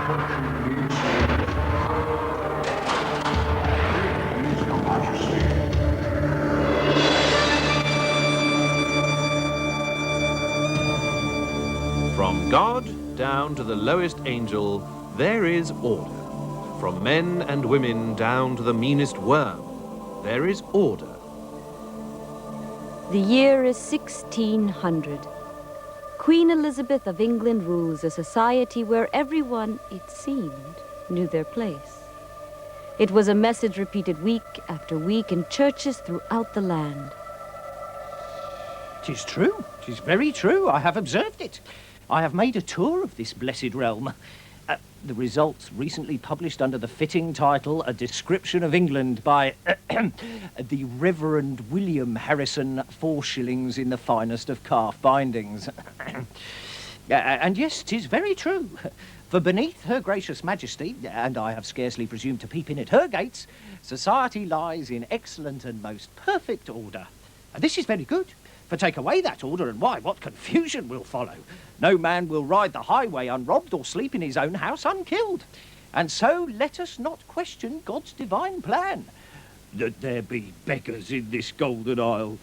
From God down to the lowest angel, there is order. From men and women down to the meanest worm, there is order. The year is 1600. Queen Elizabeth of England rules a society where everyone, it seemed, knew their place. It was a message repeated week after week in churches throughout the land. 'Tis true. 'Tis very true. I have observed it. I have made a tour of this blessed realm. The results recently published under the fitting title, A Description of England by the Reverend William Harrison, 4 shillings in the finest of calf bindings. And yes, 'tis very true. For beneath her gracious majesty, and I have scarcely presumed to peep in at her gates, society lies in excellent and most perfect order. And this is very good. For take away that order, and why, what confusion will follow. No man will ride the highway unrobbed or sleep in his own house unkilled. And so let us not question God's divine plan. That there be beggars in this golden isle.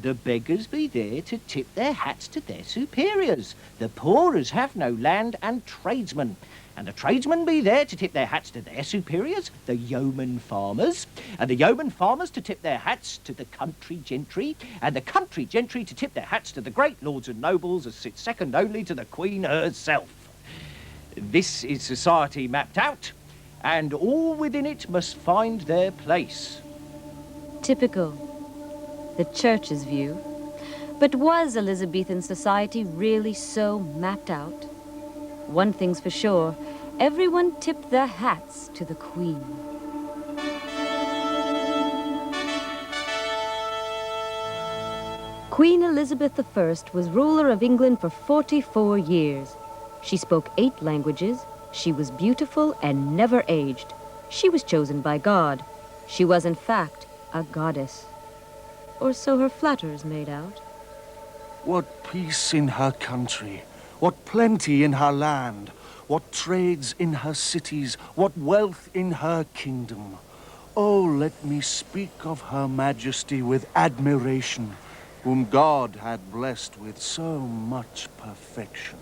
The beggars be there to tip their hats to their superiors. The poorers have no land and tradesmen. And the tradesmen be there to tip their hats to their superiors, the yeoman farmers, and the yeoman farmers to tip their hats to the country gentry, and the country gentry to tip their hats to the great lords and nobles as sit second only to the Queen herself. This is society mapped out, and all within it must find their place. Typical. The church's view. But was Elizabethan society really so mapped out? One thing's for sure, everyone tipped their hats to the Queen. Queen Elizabeth I was ruler of England for 44 years. She spoke 8 languages, she was beautiful and never aged. She was chosen by God. She was, in fact, a goddess. Or so her flatterers made out. What peace in her country! What plenty in her land, what trades in her cities, what wealth in her kingdom. Oh, let me speak of her majesty with admiration, whom God had blessed with so much perfection.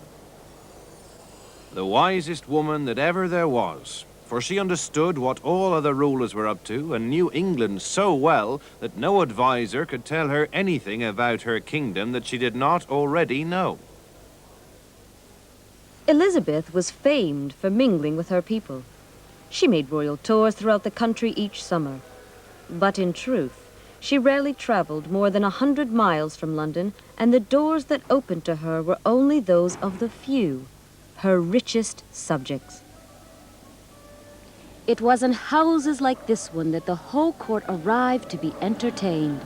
The wisest woman that ever there was, for she understood what all other rulers were up to and knew England so well that no adviser could tell her anything about her kingdom that she did not already know. Elizabeth was famed for mingling with her people. She made royal tours throughout the country each summer. But in truth, she rarely traveled more than 100 miles from London, and the doors that opened to her were only those of the few, her richest subjects. It was in houses like this one that the whole court arrived to be entertained.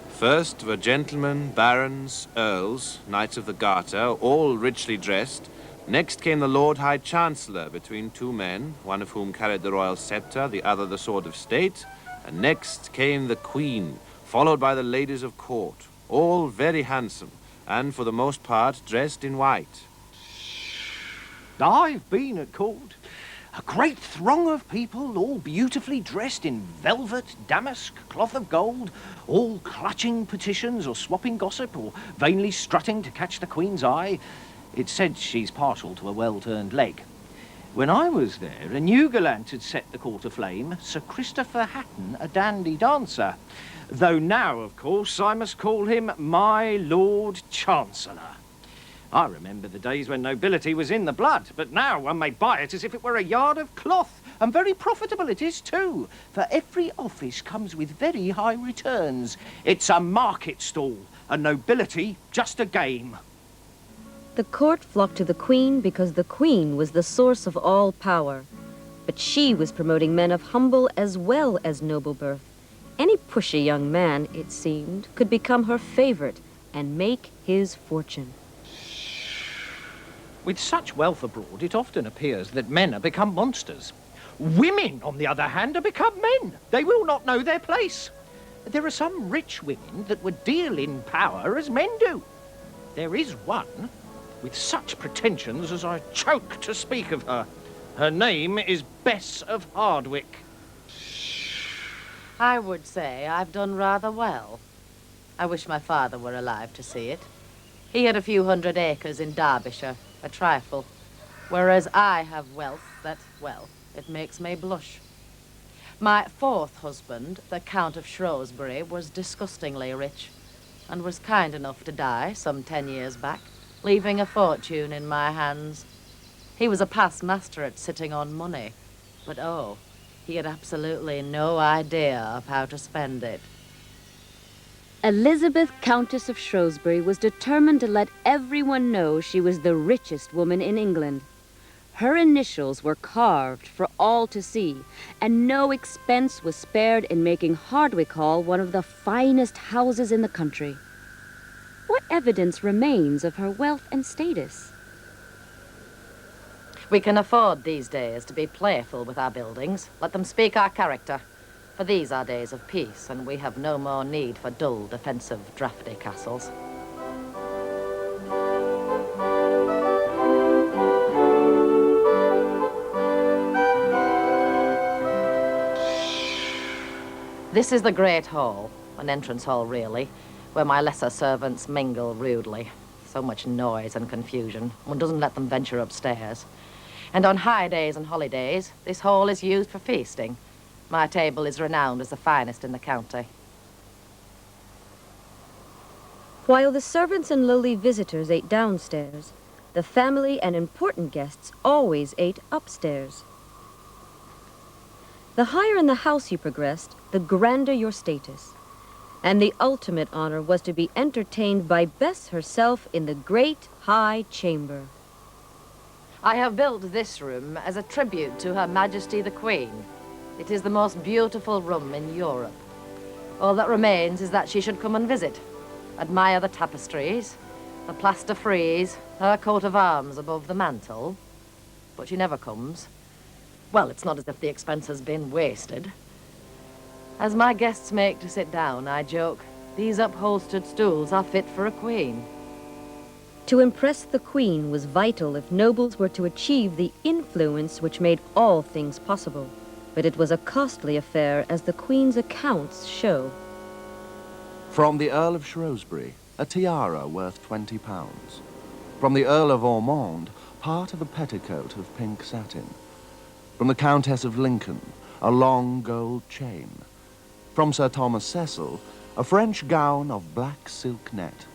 First were gentlemen, barons, earls, knights of the Garter, all richly dressed. Next came the Lord High Chancellor between 2 men, one of whom carried the royal scepter, the other the sword of state. And next came the Queen, followed by the ladies of court, all very handsome, and for the most part dressed in white. I've been at court. A great throng of people, all beautifully dressed in velvet, damask, cloth of gold, all clutching petitions or swapping gossip or vainly strutting to catch the Queen's eye. It's said she's partial to a well-turned leg. When I was there, a new gallant had set the court aflame, Sir Christopher Hatton, a dandy dancer. Though now, of course, I must call him my Lord Chancellor. I remember the days when nobility was in the blood, but now one may buy it as if it were a yard of cloth, and very profitable it is too, for every office comes with very high returns. It's a market stall, and nobility just a game. The court flocked to the Queen because the Queen was the source of all power. But she was promoting men of humble as well as noble birth. Any pushy young man, it seemed, could become her favorite and make his fortune. With such wealth abroad, it often appears that men are become monsters. Women, on the other hand, are become men. They will not know their place. There are some rich women that would deal in power as men do. There is one, with such pretensions as I choke to speak of her. Her name is Bess of Hardwick. I would say I've done rather well. I wish my father were alive to see it. He had a few hundred acres in Derbyshire, a trifle, whereas I have wealth that, well, it makes me blush. My fourth husband, the Count of Shrewsbury, was disgustingly rich and was kind enough to die some 10 years back, leaving a fortune in my hands. He was a past master at sitting on money, but oh, he had absolutely no idea of how to spend it. Elizabeth, Countess of Shrewsbury, was determined to let everyone know she was the richest woman in England. Her initials were carved for all to see, and no expense was spared in making Hardwick Hall one of the finest houses in the country. What evidence remains of her wealth and status? We can afford these days to be playful with our buildings, let them speak our character. For these are days of peace, and we have no more need for dull, defensive, draughty castles. This is the Great Hall, an entrance hall really, where my lesser servants mingle rudely. So much noise and confusion, one doesn't let them venture upstairs. And on high days and holidays, this hall is used for feasting. My table is renowned as the finest in the county. While the servants and lowly visitors ate downstairs, the family and important guests always ate upstairs. The higher in the house you progressed, the grander your status. And the ultimate honor was to be entertained by Bess herself in the great high chamber. I have built this room as a tribute to Her Majesty the Queen. It is the most beautiful room in Europe. All that remains is that she should come and visit, admire the tapestries, the plaster frieze, her coat of arms above the mantel. But she never comes. Well, it's not as if the expense has been wasted. As my guests make to sit down, I joke, these upholstered stools are fit for a queen. To impress the Queen was vital if nobles were to achieve the influence which made all things possible. But it was a costly affair, as the Queen's accounts show. From the Earl of Shrewsbury, a tiara worth £20. From the Earl of Ormond, part of a petticoat of pink satin. From the Countess of Lincoln, a long gold chain. From Sir Thomas Cecil, a French gown of black silk net.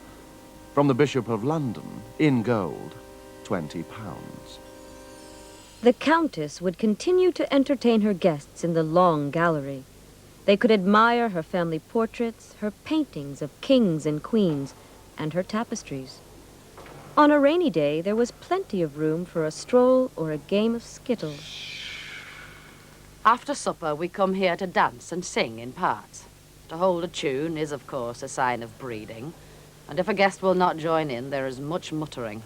From the Bishop of London, in gold, £20. The Countess would continue to entertain her guests in the long gallery. They could admire her family portraits, her paintings of kings and queens, and her tapestries. On a rainy day, there was plenty of room for a stroll or a game of skittles. After supper, we come here to dance and sing in parts. To hold a tune is, of course, a sign of breeding. And if a guest will not join in, there is much muttering.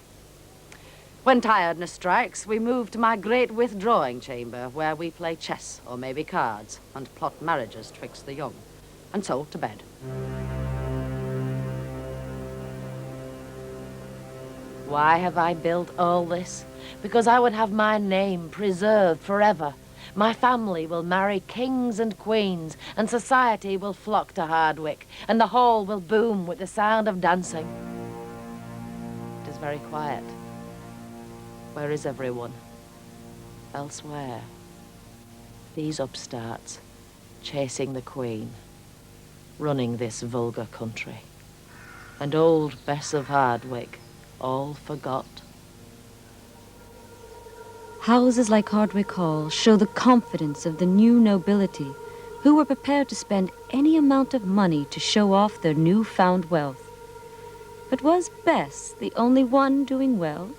When tiredness strikes, we move to my great withdrawing chamber, where we play chess or maybe cards and plot marriages twixt the young, and so to bed. Why have I built all this? Because I would have my name preserved forever. My family will marry kings and queens, and society will flock to Hardwick, and the hall will boom with the sound of dancing. It is very quiet. Where is everyone? Elsewhere. These upstarts, chasing the Queen, running this vulgar country. And old Bess of Hardwick, all forgot. Houses like Hardwick Hall show the confidence of the new nobility, who were prepared to spend any amount of money to show off their newfound wealth. But was Bess the only one doing well?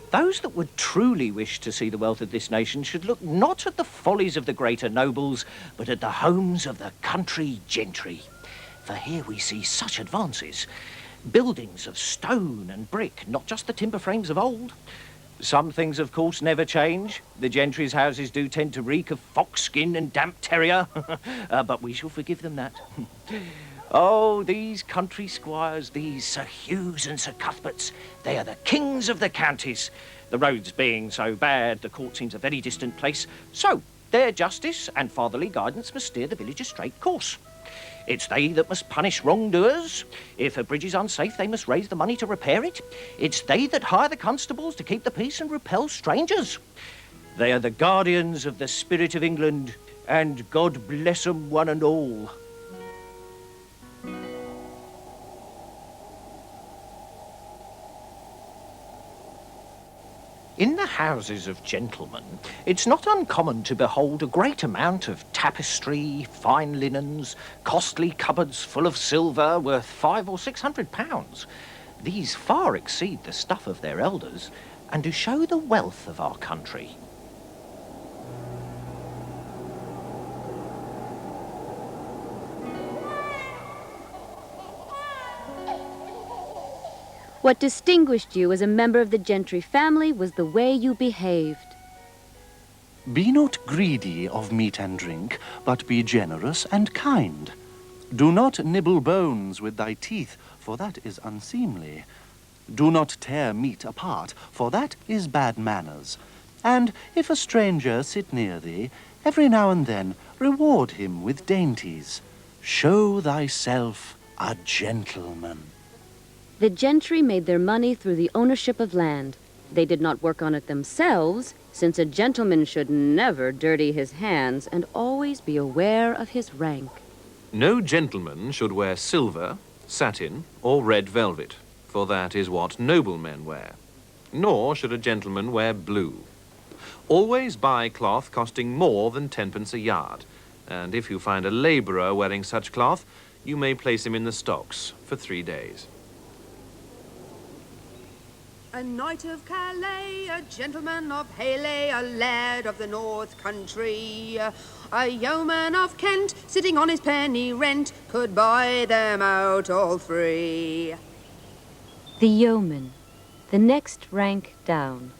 Those that would truly wish to see the wealth of this nation should look not at the follies of the greater nobles, but at the homes of the country gentry. For here we see such advances. Buildings of stone and brick, not just the timber frames of old. Some things, of course, never change. The gentry's houses do tend to reek of fox skin and damp terrier, but we shall forgive them that. Oh, these country squires, these Sir Hughs and Sir Cuthberts, they are the kings of the counties. The roads being so bad, the court seems a very distant place, so their justice and fatherly guidance must steer the village a straight course. It's they that must punish wrongdoers. If a bridge is unsafe, they must raise the money to repair it. It's they that hire the constables to keep the peace and repel strangers. They are the guardians of the spirit of England, and God bless 'em one and all. In the houses of gentlemen, it's not uncommon to behold a great amount of tapestry, fine linens, costly cupboards full of silver worth £500 or £600. These far exceed the stuff of their elders, and do show the wealth of our country. What distinguished you as a member of the Gentry family was the way you behaved. Be not greedy of meat and drink, but be generous and kind. Do not nibble bones with thy teeth, for that is unseemly. Do not tear meat apart, for that is bad manners. And if a stranger sit near thee, every now and then reward him with dainties. Show thyself a gentleman. The Gentry made their money through the ownership of land. They did not work on it themselves, since a gentleman should never dirty his hands and always be aware of his rank. No gentleman should wear silver, satin, or red velvet, for that is what noblemen wear. Nor should a gentleman wear blue. Always buy cloth costing more than 10p a yard, and if you find a labourer wearing such cloth, you may place him in the stocks for 3 days. A knight of Calais, a gentleman of Hayley, a laird of the North Country, a yeoman of Kent, sitting on his penny rent, could buy them out all free. The yeoman, the next rank down,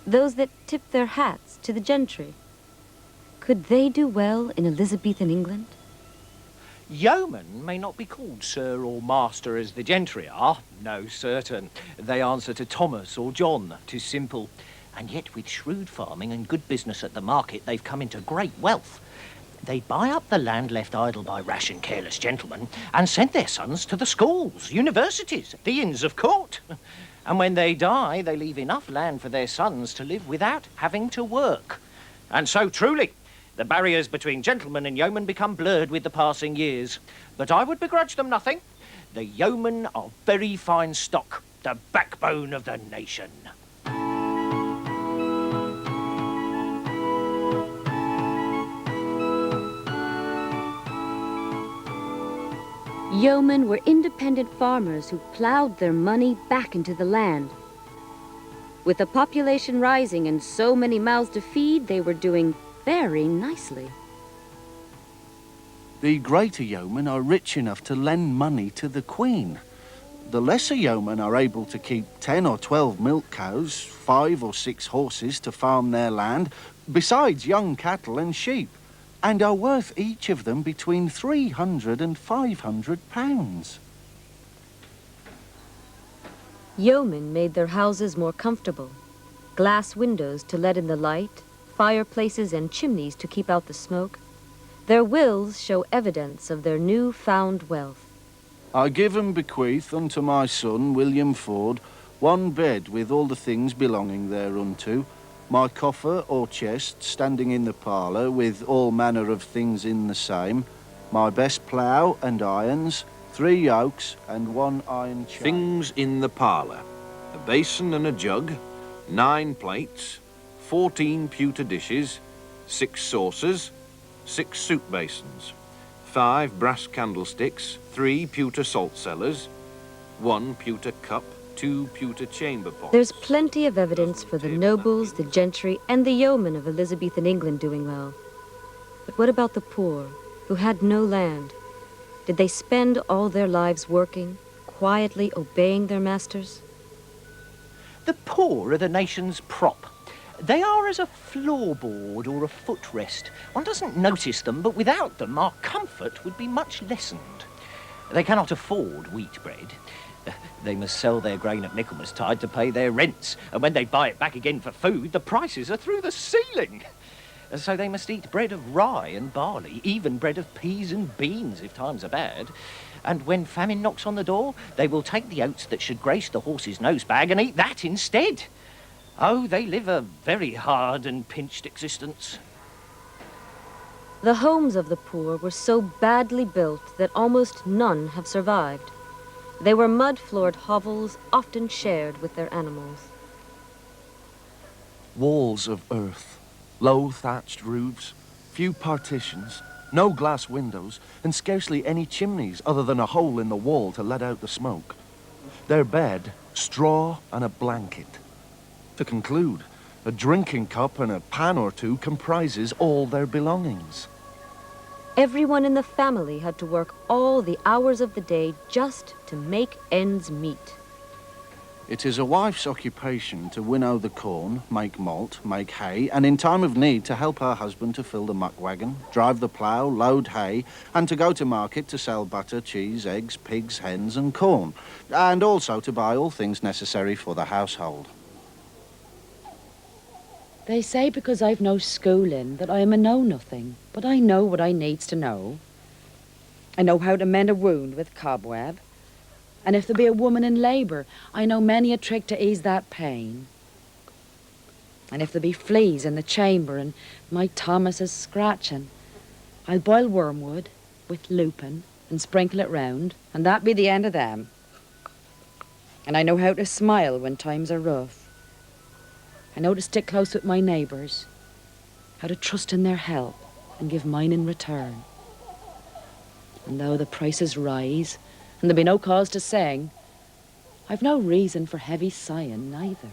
those that tip their hats to the Gentry. Could they do well in Elizabethan England? Yeomen may not be called sir or master as the gentry are, no certain. They answer to Thomas or John, 'tis simple. And yet with shrewd farming and good business at the market, they've come into great wealth. They buy up the land left idle by rash and careless gentlemen and send their sons to the schools, universities, the inns of court. And when they die, they leave enough land for their sons to live without having to work. And so truly, the barriers between gentlemen and yeomen become blurred with the passing years. But I would begrudge them nothing. The yeomen are very fine stock, the backbone of the nation. Yeomen were independent farmers who plowed their money back into the land. With the population rising and so many mouths to feed, they were doing very nicely. The greater yeomen are rich enough to lend money to the Queen. The lesser yeomen are able to keep 10 or 12 milk cows, 5 or 6 horses to farm their land, besides young cattle and sheep, and are worth each of them between £300 and £500. Yeomen made their houses more comfortable. Glass windows to let in the light, fireplaces and chimneys to keep out the smoke. Their wills show evidence of their new-found wealth. I give and bequeath unto my son, William Ford, 1 bed with all the things belonging thereunto, my coffer or chest standing in the parlour with all manner of things in the same, my best plough and irons, 3 yokes and 1 iron chain. Things in the parlour: a basin and a jug, 9 plates, 14 pewter dishes, 6 saucers, 6 soup basins, 5 brass candlesticks, 3 pewter salt cellars, 1 pewter cup, 2 pewter chamber pots. There's plenty of evidence for the nobles, the gentry, and the yeomen of Elizabethan England doing well. But what about the poor, who had no land? Did they spend all their lives working, quietly obeying their masters? The poor are the nation's prop. They are as a floorboard or a footrest. One doesn't notice them, but without them our comfort would be much lessened. They cannot afford wheat bread. They must sell their grain at Michaelmastide to pay their rents, and when they buy it back again for food, the prices are through the ceiling. So they must eat bread of rye and barley, even bread of peas and beans if times are bad. And when famine knocks on the door, they will take the oats that should grace the horse's nose bag and eat that instead. Oh, they live a very hard and pinched existence. The homes of the poor were so badly built that almost none have survived. They were mud-floored hovels, often shared with their animals. Walls of earth, low thatched roofs, few partitions, no glass windows, and scarcely any chimneys other than a hole in the wall to let out the smoke. Their bed, straw and a blanket. To conclude, a drinking cup and a pan or two comprises all their belongings. Everyone in the family had to work all the hours of the day just to make ends meet. It is a wife's occupation to winnow the corn, make malt, make hay, and in time of need to help her husband to fill the muck wagon, drive the plough, load hay, and to go to market to sell butter, cheese, eggs, pigs, hens, and corn, and also to buy all things necessary for the household. They say because I've no schooling that I am a know-nothing, but I know what I needs to know. I know how to mend a wound with cobweb, and if there be a woman in labour, I know many a trick to ease that pain. And if there be fleas in the chamber and my Thomas is scratching, I'll boil wormwood with lupin and sprinkle it round, and that be the end of them. And I know how to smile when times are rough. I know to stick close with my neighbours, how to trust in their help and give mine in return. And though the prices rise and there be no cause to sing, I've no reason for heavy sighing neither.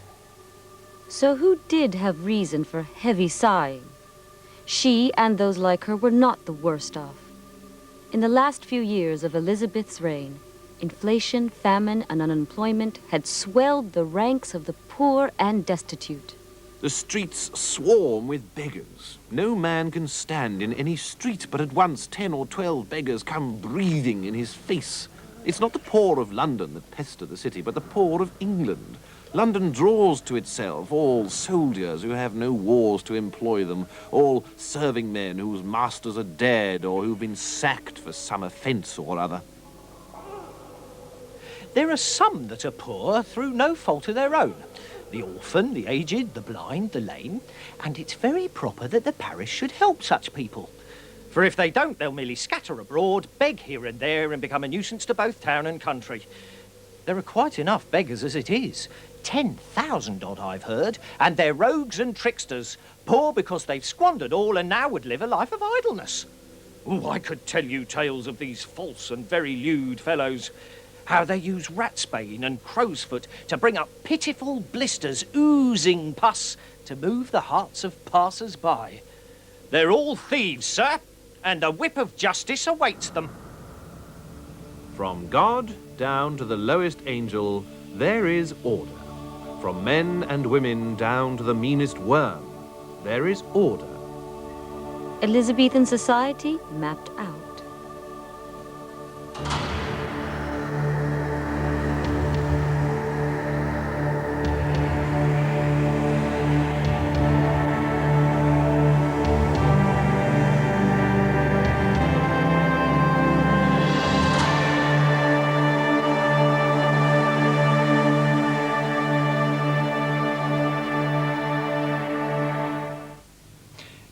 So who did have reason for heavy sighing? She and those like her were not the worst off. In the last few years of Elizabeth's reign, inflation, famine, and unemployment had swelled the ranks of the poor and destitute. The streets swarm with beggars. No man can stand in any street, but at once 10 or 12 beggars come breathing in his face. It's not the poor of London that pester the city, but the poor of England. London draws to itself all soldiers who have no wars to employ them, all serving men whose masters are dead or who've been sacked for some offence or other. There are some that are poor through no fault of their own. The orphan, the aged, the blind, the lame. And it's very proper that the parish should help such people. For if they don't, they'll merely scatter abroad, beg here and there, and become a nuisance to both town and country. There are quite enough beggars as it is. 10,000 odd, I've heard, and they're rogues and tricksters, poor because they've squandered all and now would live a life of idleness. Oh, I could tell you tales of these false and very lewd fellows. How they use ratsbane and crowsfoot to bring up pitiful blisters, oozing pus, to move the hearts of passers-by. They're all thieves, sir, and the whip of justice awaits them. From God down to the lowest angel, there is order. From men and women down to the meanest worm, there is order. Elizabethan society mapped out.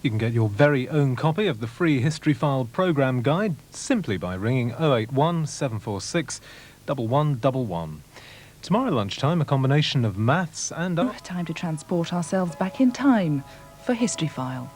You can get your very own copy of the free History File programme guide simply by ringing 081 746 1111. Tomorrow lunchtime, a combination of maths and... Time to transport ourselves back in time for History File.